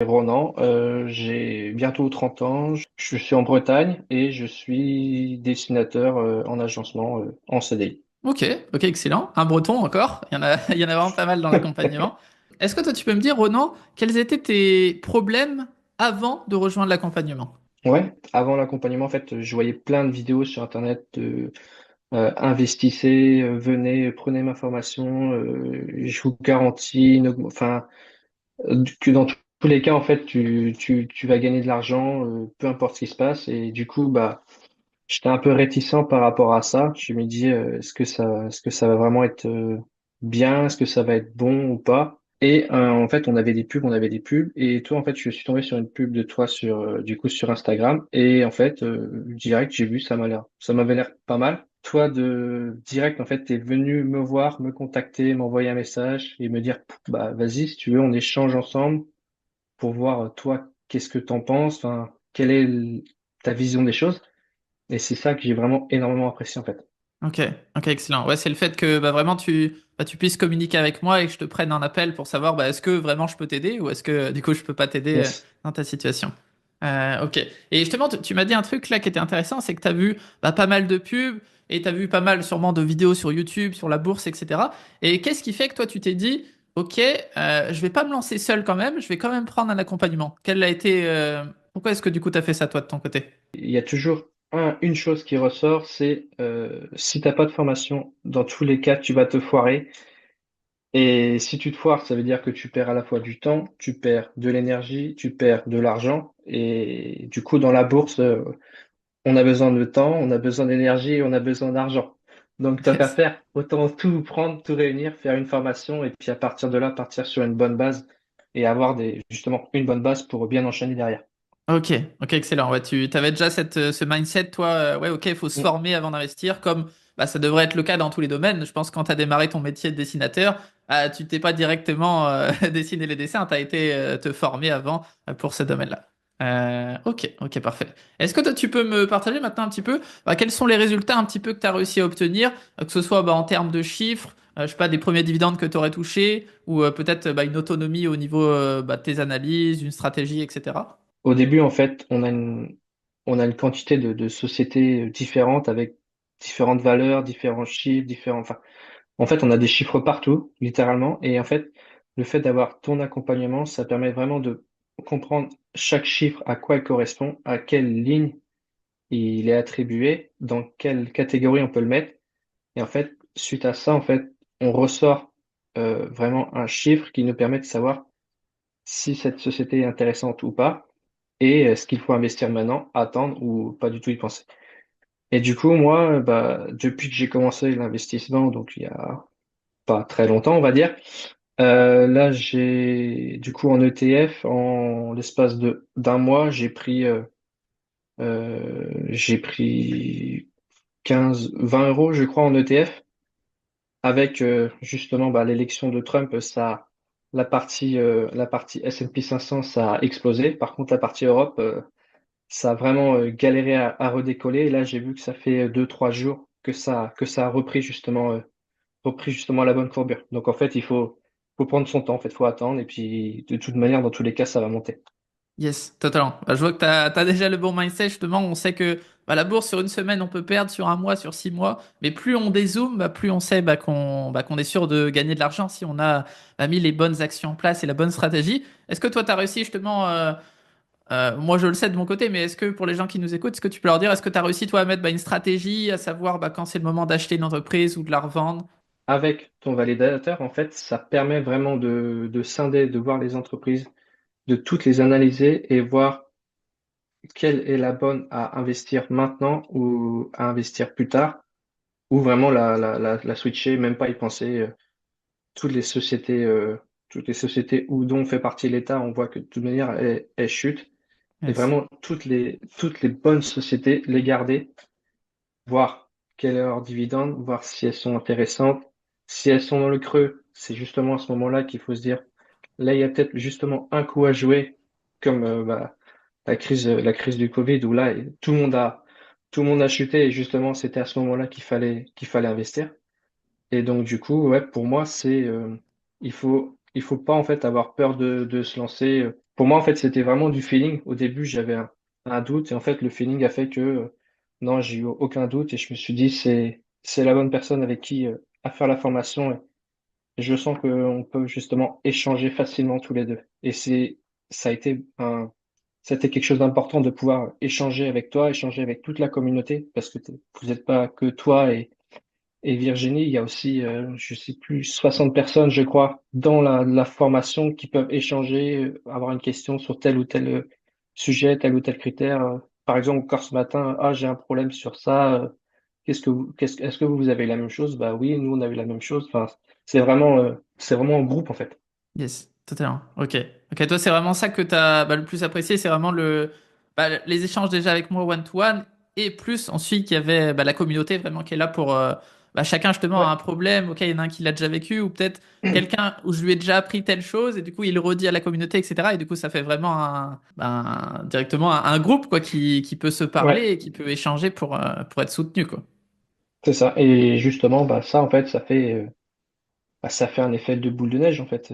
Ronan, j'ai bientôt 30 ans, je suis en Bretagne et je suis dessinateur en agencement en CDI. Ok, ok, excellent. Un breton encore. Il y en a, il y en a vraiment pas mal dans l'accompagnement. Est-ce que toi, tu peux me dire, Ronan, quels étaient tes problèmes avant de rejoindre l'accompagnement? Ouais, avant l'accompagnement, en fait, je voyais plein de vidéos sur Internet de investissez, venez, prenez ma formation, je vous garantis, enfin, que dans tous les cas, en fait, tu vas gagner de l'argent, peu importe ce qui se passe. Et du coup, bah, j'étais un peu réticent par rapport à ça. Je me dis, est-ce que ça va vraiment être bien? Est-ce que ça va être bon ou pas? Et en fait, on avait des pubs. Et toi, en fait, je suis tombé sur une pub de toi sur, du coup, sur Instagram. Et en fait, direct, j'ai vu, ça m'avait l'air pas mal. Toi, de direct, en fait, t'es venu me voir, me contacter, m'envoyer un message et me dire, bah, vas-y, si tu veux, on échange ensemble pour voir, toi, qu'est-ce que t'en penses? Enfin, quelle est ta vision des choses? Et c'est ça que j'ai vraiment énormément apprécié en fait. Ok, ok, excellent. Ouais, c'est le fait que bah, vraiment tu puisses communiquer avec moi et que je te prenne un appel pour savoir est-ce que vraiment je peux t'aider ou est-ce que du coup je peux pas t'aider Yes. dans ta situation. Ok. Et justement, tu m'as dit un truc là qui était intéressant, c'est que tu as vu pas mal de pubs et tu as vu pas mal sûrement de vidéos sur YouTube, sur la bourse, etc. Et qu'est-ce qui fait que toi tu t'es dit, ok, je vais pas me lancer seul quand même, je vais quand même prendre un accompagnement. Quel a été, pourquoi est-ce que du coup tu as fait ça toi de ton côté? Il y a toujours une chose qui ressort, c'est si t'as pas de formation, dans tous les cas, tu vas te foirer. Et si tu te foires, ça veut dire que tu perds à la fois du temps, tu perds de l'énergie, tu perds de l'argent. Et du coup, dans la bourse, on a besoin de temps, on a besoin d'énergie et on a besoin d'argent. Donc, tant qu'à Yes. faire, autant tout prendre, tout réunir, faire une formation et puis à partir de là, partir sur une bonne base et avoir justement une bonne base pour bien enchaîner derrière. Ok, ok, excellent. Ouais, tu avais déjà ce mindset, toi, ouais, ok, il faut se Mm. former avant d'investir, comme ça devrait être le cas dans tous les domaines. Je pense que quand tu as démarré ton métier de dessinateur, tu t'es pas directement dessiné les dessins, tu as été te former avant pour ce domaine-là. Ok, ok, parfait. Est-ce que toi, tu peux me partager maintenant un petit peu quels sont les résultats un petit peu que tu as réussi à obtenir, que ce soit en termes de chiffres, je sais pas, des premiers dividendes que tu aurais touchés, ou peut-être une autonomie au niveau de tes analyses, une stratégie, etc. Au début, en fait, on a une quantité de sociétés différentes avec différentes valeurs, différents chiffres, enfin, en fait, on a des chiffres partout, littéralement. Et en fait, le fait d'avoir ton accompagnement, ça permet vraiment de comprendre chaque chiffre, à quoi il correspond, à quelle ligne il est attribué, dans quelle catégorie on peut le mettre. Et en fait, suite à ça, en fait, on ressort vraiment un chiffre qui nous permet de savoir si cette société est intéressante ou pas, et est-ce qu'il faut investir maintenant, attendre ou pas du tout y penser. Et du coup, moi, bah, depuis que j'ai commencé l'investissement, donc il y a pas très longtemps, on va dire, là, du coup, en ETF, en l'espace d'un mois, j'ai pris 20 euros, je crois, en ETF, avec justement bah, l'élection de Trump, la partie S&P 500, ça a explosé. Par contre, la partie Europe, ça a vraiment galéré à redécoller. Et là, j'ai vu que ça fait 2, 3 jours que ça a repris justement la bonne courbure. Donc en fait, faut prendre son temps. En fait, faut attendre. Et puis, de toute manière, dans tous les cas, ça va monter. Yes, totalement. Je vois que tu as déjà le bon mindset, justement. On sait que la bourse, sur une semaine, on peut perdre, sur un mois, sur 6 mois. Mais plus on dézoome, plus on sait qu'on est sûr de gagner de l'argent si on a mis les bonnes actions en place et la bonne stratégie. Est-ce que toi, tu as réussi justement, moi je le sais de mon côté, mais est-ce que pour les gens qui nous écoutent, est-ce que tu peux leur dire, est-ce que tu as réussi toi à mettre une stratégie, à savoir quand c'est le moment d'acheter une entreprise ou de la revendre? Avec ton validateur, en fait, ça permet vraiment de scinder, de voir les entreprises, de toutes les analyser et voir quelle est la bonne à investir maintenant ou à investir plus tard, ou vraiment la switcher, même pas y penser. Toutes les sociétés, toutes les sociétés où dont fait partie l'État, on voit que de toute manière, elles chutent. Et Yes. vraiment, toutes les bonnes sociétés, les garder, voir quel est leur dividende, voir si elles sont intéressantes. Si elles sont dans le creux, c'est justement à ce moment-là qu'il faut se dire, là, il y a peut-être justement un coup à jouer, comme bah, la crise du Covid, où là, tout le monde a chuté, et justement, c'était à ce moment-là qu'il fallait investir. Et donc, du coup, ouais, pour moi, il faut pas, en fait, avoir peur de se lancer. pour moi, en fait, c'était vraiment du feeling. Au début, j'avais un doute et en fait, le feeling a fait que non, j'ai eu aucun doute et je me suis dit, c'est la bonne personne avec qui à faire la formation. Et je sens qu'on peut justement échanger facilement tous les deux. Et ça a été c'était quelque chose d'important de pouvoir échanger avec toi, échanger avec toute la communauté parce que vous n'êtes pas que toi et Virginie, il y a aussi, je sais plus, 60 personnes, je crois, dans la formation qui peuvent échanger, avoir une question sur tel ou tel sujet, tel ou tel critère. Par exemple, encore ce matin, ah, j'ai un problème sur ça. Est-ce que vous avez la même chose? Bah oui, nous, on a eu la même chose. Enfin, c'est vraiment en groupe, en fait. Yes, totalement. Ok. Ok, toi, c'est vraiment ça que tu as le plus apprécié, c'est vraiment les échanges déjà avec moi one-to-one, et plus ensuite qu'il y avait la communauté vraiment qui est là pour chacun justement a Ouais, un problème, ok, il y en a un qui l'a déjà vécu, ou peut-être quelqu'un où je lui ai déjà appris telle chose, et du coup il le redit à la communauté, etc. Et du coup ça fait vraiment directement un groupe quoi, qui peut se parler ouais, et qui peut échanger pour être soutenu, quoi. c'est ça. Et justement, bah, ça, en fait, ça fait un effet de boule de neige en fait.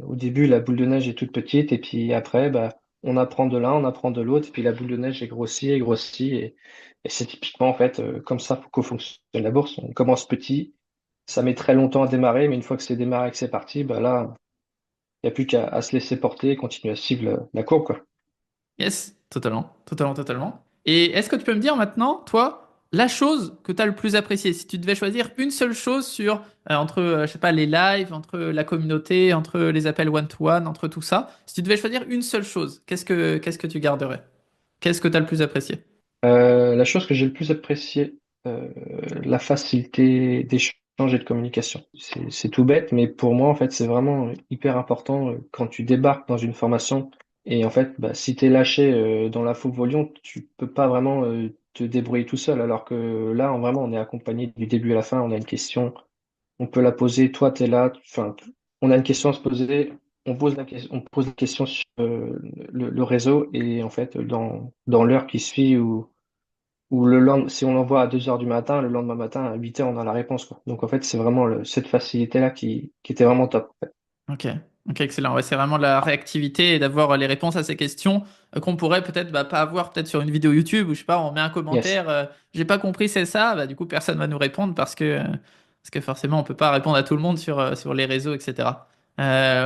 Au début, la boule de neige est toute petite et puis après, bah, on apprend de l'un, on apprend de l'autre et puis la boule de neige est grossie et grossie et c'est typiquement en fait comme ça que fonctionne la bourse. On commence petit, ça met très longtemps à démarrer, mais une fois que c'est démarré et que c'est parti, bah là, il n'y a plus qu'à se laisser porter et continuer à suivre la courbe quoi. Yes, totalement, totalement, totalement. Et est-ce que tu peux me dire maintenant, toi, la chose que tu as le plus appréciée, si tu devais choisir une seule chose sur, entre, je sais pas, les lives, entre la communauté, entre les appels one-to-one, entre tout ça, si tu devais choisir une seule chose, qu'est-ce que tu garderais? Qu'est-ce que tu as le plus apprécié? La chose que j'ai le plus appréciée, la facilité d'échange et de communication. C'est tout bête, mais pour moi, en fait, c'est vraiment hyper important quand tu débarques dans une formation. Et en fait, bah, si tu es lâché dans la fougue volion, tu peux pas vraiment te débrouiller tout seul. Alors que là, vraiment, on est accompagné du début à la fin. On a une question, on peut la poser. Toi, tu es là. Enfin, on a une question à se poser. On pose la question sur le réseau. Et en fait, dans l'heure qui suit ou le lendemain, si on l'envoie à 2 heures du matin, le lendemain matin, à 8 heures, on a la réponse, quoi. Donc, en fait, c'est vraiment cette facilité-là qui était vraiment top. Ok, ok, excellent. Ouais, c'est vraiment la réactivité et d'avoir les réponses à ces questions qu'on pourrait peut-être pas avoir peut-être sur une vidéo YouTube où je sais pas, on met un Yes. commentaire, j'ai pas compris, c'est ça, du coup personne va nous répondre parce que forcément on peut pas répondre à tout le monde sur les réseaux, etc.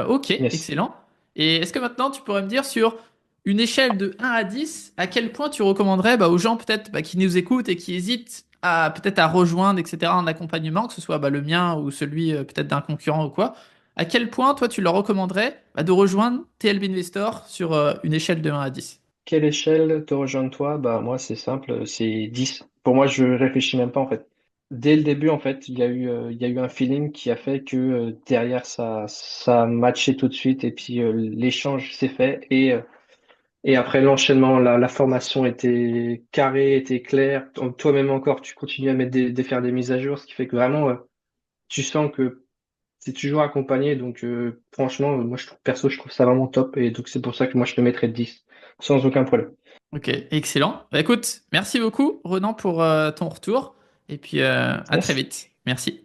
Ok, Yes. excellent. Et est-ce que maintenant tu pourrais me dire sur une échelle de 1 à 10, à quel point tu recommanderais aux gens peut-être qui nous écoutent et qui hésitent à peut-être à rejoindre, etc., un accompagnement, que ce soit le mien ou celui peut-être d'un concurrent ou quoi. À quel point, toi, tu leur recommanderais de rejoindre TLB Investor sur une échelle de 1 à 10? Quelle échelle te rejoins-toi? Bah, moi, c'est simple, c'est 10. Pour moi, je réfléchis même pas, en fait. Dès le début, en fait, il y a eu un feeling qui a fait que derrière, ça a matché tout de suite et puis l'échange s'est fait et après l'enchaînement, la formation était carrée, était claire. Toi-même encore, tu continues à mettre faire des mises à jour, ce qui fait que vraiment, tu sens que c'est toujours accompagné. Donc, franchement, moi, perso, je trouve ça vraiment top. Et donc, c'est pour ça que moi, je te mettrais 10 sans aucun problème. Ok, excellent. Écoute, merci beaucoup, Renan, pour ton retour. Et puis, à très Merci. vite. Merci.